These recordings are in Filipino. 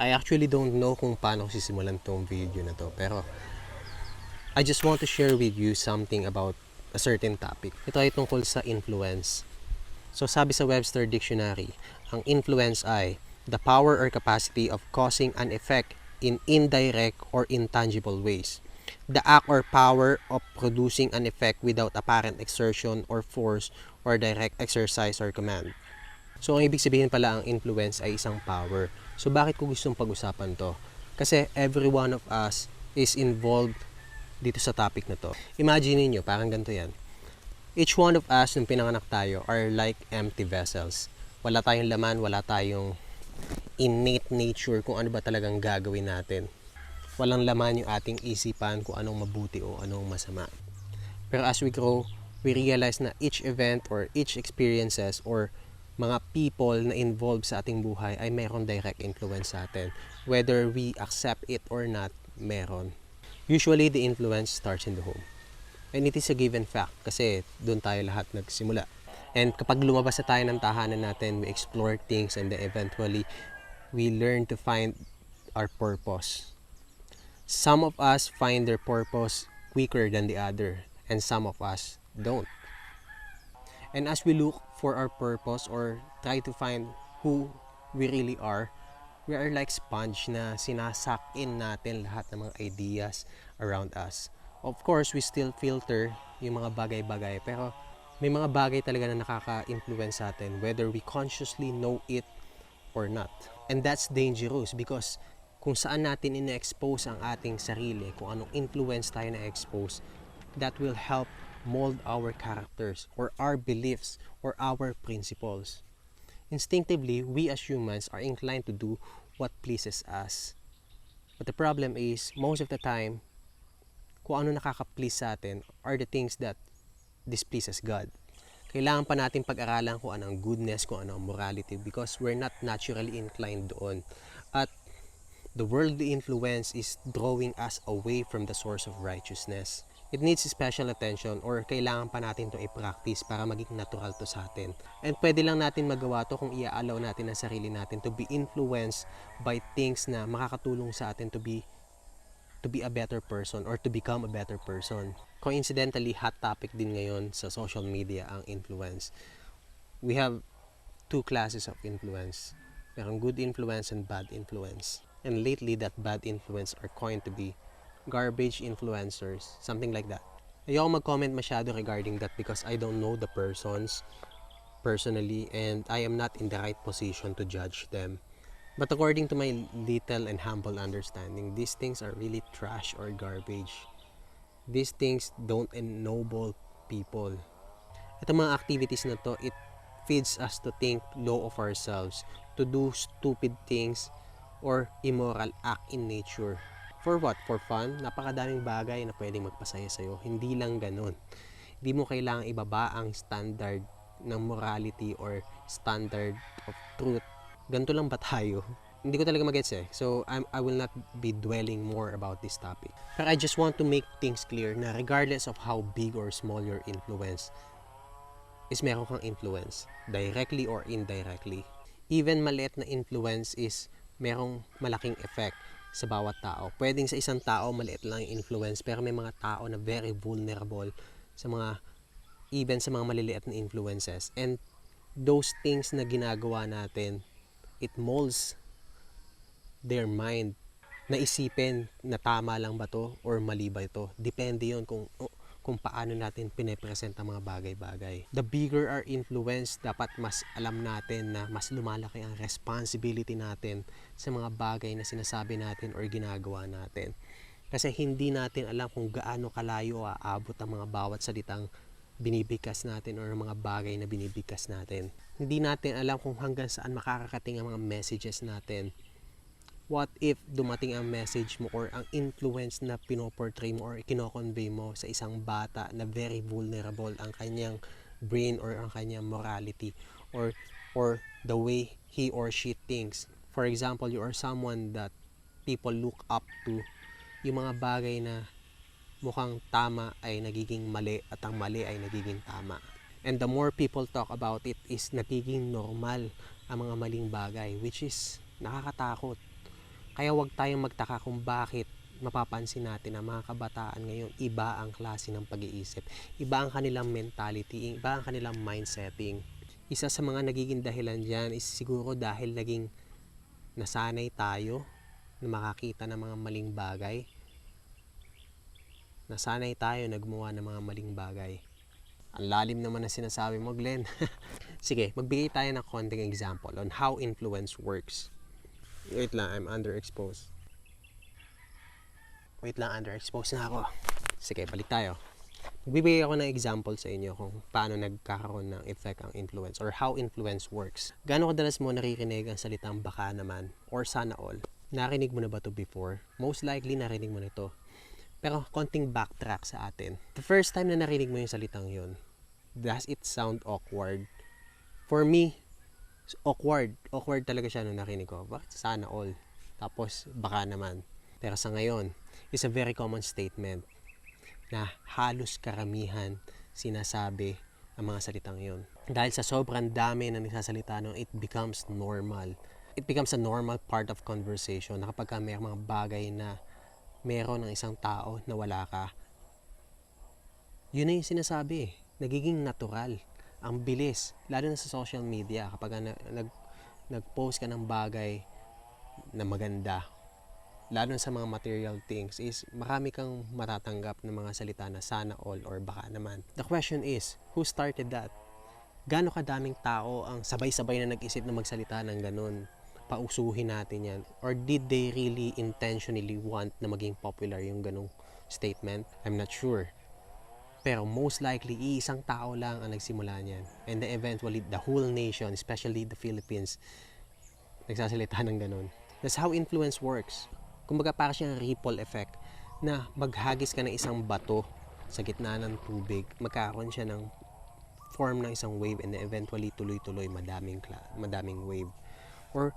I actually don't know kung paano ko sisimulan tong video na to, pero I just want to share with you something about a certain topic. Ito ay tungkol sa influence. So sabi sa Webster Dictionary, ang influence ay the power or capacity of causing an effect in indirect or intangible ways. The act or power of producing an effect without apparent exertion or force or direct exercise or command. So ang ibig sabihin pala ang influence ay isang power. So bakit ko gustong pag-usapan to? Kasi every one of us is involved dito sa topic na to. Imagine niyo, parang ganito yan. Each one of us, nung pinanganak tayo, are like empty vessels. Wala tayong laman, wala tayong innate nature kung ano ba talagang gagawin natin. Walang laman yung ating isipan kung anong mabuti o anong masama. Pero as we grow, we realize na each event or each experiences or mga people na involved sa ating buhay ay mayroong direct influence sa atin. Whether we accept it or not, meron. Usually, the influence starts in the home. And it is a given fact kasi doon tayo lahat nagsimula. And kapag lumabas na tayo ng tahanan natin, we explore things and then eventually, we learn to find our purpose. Some of us find their purpose quicker than the other, and some of us don't. And as we look for our purpose or try to find who we really are, we are like sponge na sinasak in natin lahat ng mga ideas around us. Of course, we still filter yung mga bagay-bagay, pero may mga bagay talaga na nakaka-influence sa atin whether we consciously know it or not. And that's dangerous because kung saan natin ina-expose ang ating sarili, kung anong influence tayo na-expose, that will help mold our characters or our beliefs or our principles. Instinctively, we as humans are inclined to do what pleases us. But the problem is, most of the time, kung ano nakaka-please sa atin are the things that displeases God. Kailangan pa natin pag-aralan kung ano ang goodness, kung ano ang morality because we're not naturally inclined doon. At the worldly influence is drawing us away from the source of righteousness. It needs special attention or kailangan pa natin ito i-practice para maging natural to sa atin. And pwede lang natin magawa to kung i-allow natin ang sarili natin to be influenced by things na makakatulong sa atin to be a better person or to become a better person. Coincidentally, hot topic din ngayon sa social media ang influence. We have two classes of influence. Merong good influence and bad influence. And lately, that bad influence are coined to be garbage influencers, something like that. Ayoko mag-comment masyado regarding that because I don't know the persons personally and I am not in the right position to judge them. But according to my little and humble understanding, these things are really trash or garbage. These things don't ennoble people. Itong mga activities na to, it feeds us to think low of ourselves, to do stupid things or immoral act in nature. For what? For fun? Napakadaming bagay na pwedeng magpasaya sa'yo. Hindi lang ganun. Hindi mo kailangang ibaba ang standard ng morality or standard of truth. Ganito lang ba tayo? Hindi ko talaga magets eh. So, I will not be dwelling more about this topic. But I just want to make things clear na regardless of how big or small your influence, is meron kang influence. Directly or indirectly. Even maliit na influence is merong malaking effect sa bawat tao. Pwedeng sa isang tao maliit lang yung influence pero may mga tao na very vulnerable sa mga even sa mga maliliit na influences. And those things na ginagawa natin, it molds their mind na isipin na tama lang ba to or mali ba ito. Depende yon kung paano natin pinapresent ang mga bagay-bagay. The bigger our influence, dapat mas alam natin na mas lumalaki ang responsibility natin sa mga bagay na sinasabi natin or ginagawa natin. Kasi hindi natin alam kung gaano kalayo aabot ang mga bawat salitang binibigkas natin or mga bagay na binibigkas natin. Hindi natin alam kung hanggang saan makakarating ang mga messages natin. What if dumating ang message mo or ang influence na pinoportray mo or kino-convey mo sa isang bata na very vulnerable ang kanyang brain or ang kanyang morality or the way he or she thinks. For example, you are someone that people look up to. Yung mga bagay na mukhang tama ay nagiging mali at ang mali ay nagiging tama. And the more people talk about it is nagiging normal ang mga maling bagay which is nakakatakot. Kaya huwag tayong magtaka kung bakit mapapansin natin na mga kabataan ngayon, iba ang klase ng pag-iisip, iba ang kanilang mentality, iba ang kanilang mindsetting. Isa sa mga nagiging dahilan dyan is siguro dahil naging nasanay tayo na makakita ng mga maling bagay. Nasanay tayo na gumawa ng mga maling bagay. Ang lalim naman na sinasabi mo, Glenn. Sige, magbigay tayo ng konting example on how influence works. Wait lang, I'm underexposed. Wait lang, underexposed na ako. Sige, balik tayo. Magbibigay ako ng example sa inyo kung paano nagkakaroon ng effect ang influence or how influence works. Gaano kadalas mo naririnig ang salitang baka naman or sana all? Narinig mo na ba ito before? Most likely narinig mo na ito. Pero konting backtrack sa atin. The first time na narinig mo yung salitang yun, does it sound awkward? For me, awkward. Awkward talaga siya nung narinig ko. Bakit sana all? Tapos baka naman. Pero sa ngayon, it's a very common statement na halos karamihan sinasabi ang mga salitang yon. Dahil sa sobrang dami na nagsasalita nun, it becomes normal. It becomes a normal part of conversation na kapag may mga bagay na meron ng isang tao na wala ka, yun na yung sinasabi. Nagiging natural. Ang bilis. Lalo na sa social media. Kapag nag-post ka ng bagay na maganda, lalo sa mga material things, is marami kang matatanggap ng mga salita na sana all or baka naman. The question is, who started that? Gaano kadaming tao ang sabay-sabay na nag-isip na magsalita ng ganun? Pausuhin natin yan. Or did they really intentionally want na maging popular yung ganung statement? I'm not sure. Pero most likely, iisang tao lang ang nagsimula niyan. And then eventually, the whole nation, especially the Philippines, nagsasalita ng ganun. That's how influence works. Kumbaga para siyang ripple effect na maghagis ka ng isang bato sa gitna ng tubig, magkakaroon siya ng form ng isang wave and eventually tuloy-tuloy madaming wave. Or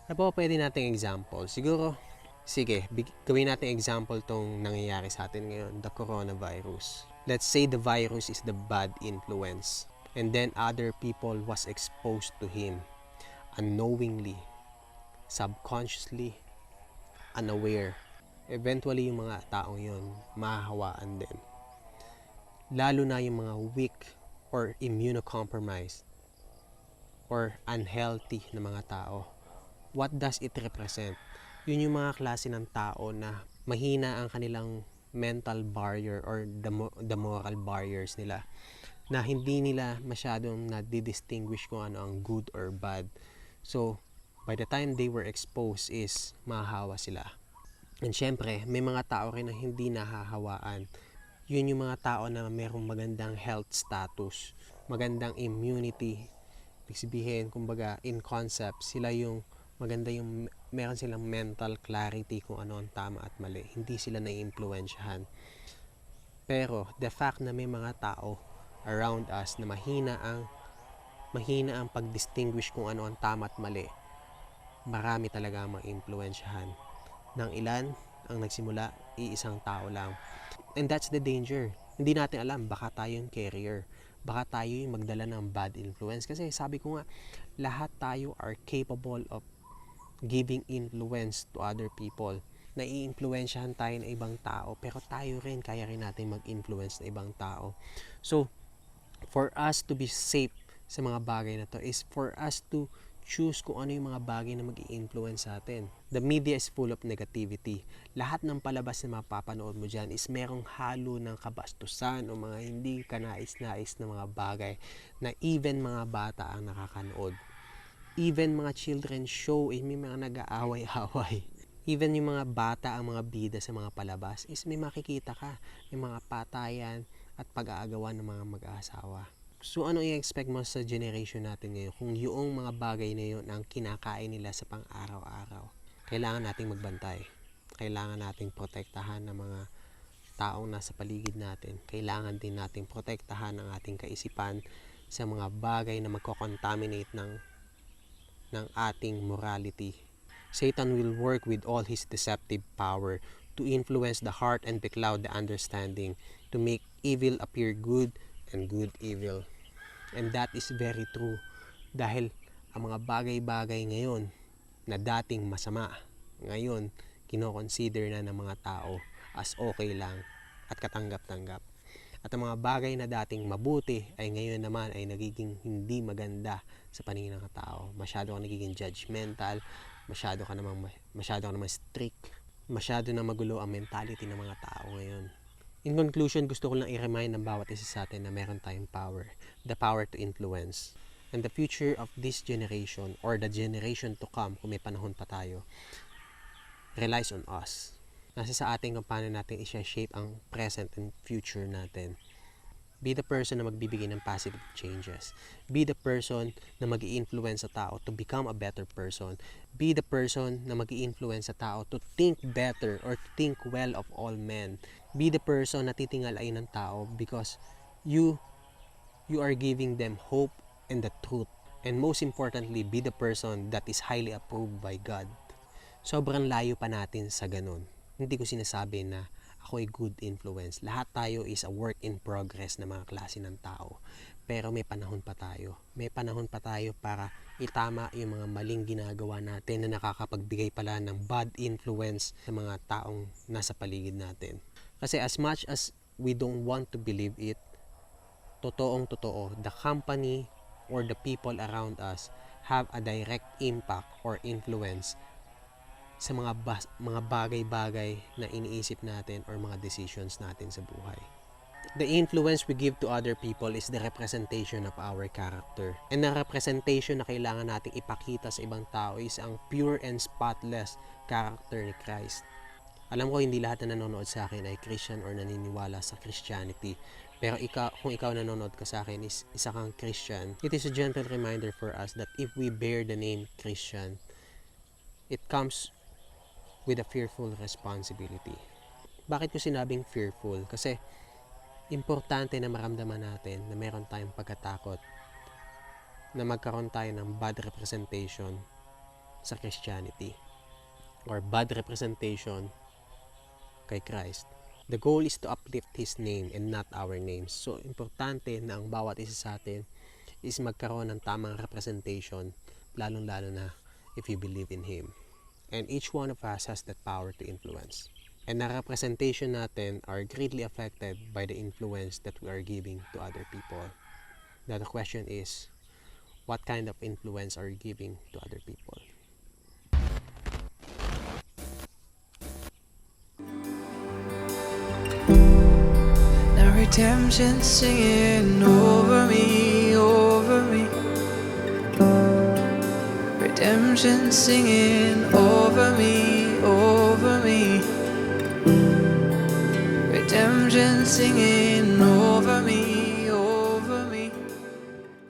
ano pa pwede nating example? Siguro, sige, gawin natin example tong nangyayari sa atin ngayon, the coronavirus. Let's say the virus is the bad influence and then other people was exposed to him unknowingly, subconsciously, unaware. Eventually, yung mga taong yun, mahahawaan din. Lalo na yung mga weak or immunocompromised or unhealthy na mga tao. What does it represent? Yun yung mga klase ng tao na mahina ang kanilang mental barrier or the moral barriers nila, na hindi nila masyadong na-distinguish kung ano ang good or bad. So, by the time they were exposed is mahahawa sila. And syempre, may mga tao rin na hindi nahahawaan. Yun yung mga tao na mayroong magandang health status, magandang immunity. Ibig sabihin, kumbaga, in concept, sila yung maganda yung meron silang mental clarity kung ano ang tama at mali. Hindi sila naiimpluwensyahan. Pero, the fact na may mga tao around us na mahina ang pag-distinguish kung ano ang tama at mali, marami talaga ang ma-impluwensyahan. Nang ilan ang nagsimula, iisang tao lang. And that's the danger. Hindi natin alam, baka tayo yung carrier. Baka tayo yung magdala ng bad influence. Kasi sabi ko nga, lahat tayo are capable of giving influence to other people. Nai-influensyahan tayo ng ibang tao, pero tayo rin, kaya rin natin mag-influence ng ibang tao. So, for us to be safe sa mga bagay na to is for us to choose kung ano yung mga bagay na mag-i-influence sa atin. The media is full of negativity. Lahat ng palabas na mapapanood mo dyan is merong halo ng kabastusan o mga hindi kanais-nais na mga bagay na even mga bata ang nakakanood. Even mga children's show, may mga nag-aaway-away. Even yung mga bata, ang mga bida sa mga palabas is may makikita ka. May mga patayan at pag-aagawan ng mga mag-aasawa. So ano i-expect mo sa generation natin ngayon kung yung mga bagay na yun ang kinakain nila sa pang-araw-araw? Kailangan nating magbantay. Kailangan nating protektahan ng mga taong nasa paligid natin. Kailangan din nating protektahan ang ating kaisipan sa mga bagay na magko-contaminate ng ating morality. Satan will work with all his deceptive power to influence the heart and becloud the understanding, to make evil appear good and good evil. And that is very true. Dahil ang mga bagay-bagay ngayon na dating masama, ngayon kino-consider na ng mga tao as okay lang at katanggap-tanggap. At ang mga bagay na dating mabuti ay ngayon naman ay nagiging hindi maganda sa paningin ng tao. Masyado ka nagiging judgmental, masyado ka namang strict, masyado na magulo ang mentality ng mga tao ngayon. In conclusion, gusto ko lang i-remind ng bawat isa sa atin na meron tayong power. The power to influence. And the future of this generation or the generation to come, kung may panahon pa tayo, relies on us. Nasa sa atin kung paano natin i-shape ang present and future natin. Be the person na magbibigay ng positive changes. Be the person na mag-i-influence sa tao to become a better person. Be the person na mag-i-influence sa tao to think better or to think well of all men. Be the person na titingalain ng tao because you are giving them hope and the truth. And most importantly, be the person that is highly approved by God. Sobrang layo pa natin sa ganun. Hindi ko sinasabi na ako ay good influence. Lahat tayo is a work in progress na mga klase ng tao. Pero may panahon pa tayo. May panahon pa tayo para itama yung mga maling ginagawa natin na nakakapagbigay pala ng bad influence sa mga taong nasa paligid natin. Kasi as much as we don't want to believe it, totoong-totoo, the company or the people around us have a direct impact or influence sa mga bagay-bagay na iniisip natin or mga decisions natin sa buhay. The influence we give to other people is the representation of our character. And the representation na kailangan nating ipakita sa ibang tao is ang pure and spotless character ni Christ. Alam ko hindi lahat na nanonood sa akin ay Christian or naniniwala sa Christianity. Pero kung ikaw nanonood ka sa akin is isa kang Christian, it is a gentle reminder for us that if we bear the name Christian, it comes with a fearful responsibility. Bakit ko sinabing fearful? Kasi importante na maramdaman natin na meron tayong pagkatakot na magkaroon tayo ng bad representation sa Christianity or bad representation kay Christ. The goal is to uplift His name and not our names. So, importante na ang bawat isa sa atin is magkaroon ng tamang representation, lalong-lalo na if you believe in Him. And each one of us has that power to influence. And the representation natin are greatly affected by the influence that we are giving to other people. Now the question is, what kind of influence are you giving to other people? Now redemption singing over me, over me. Redemption singing over me, over me. Redemption singing over me.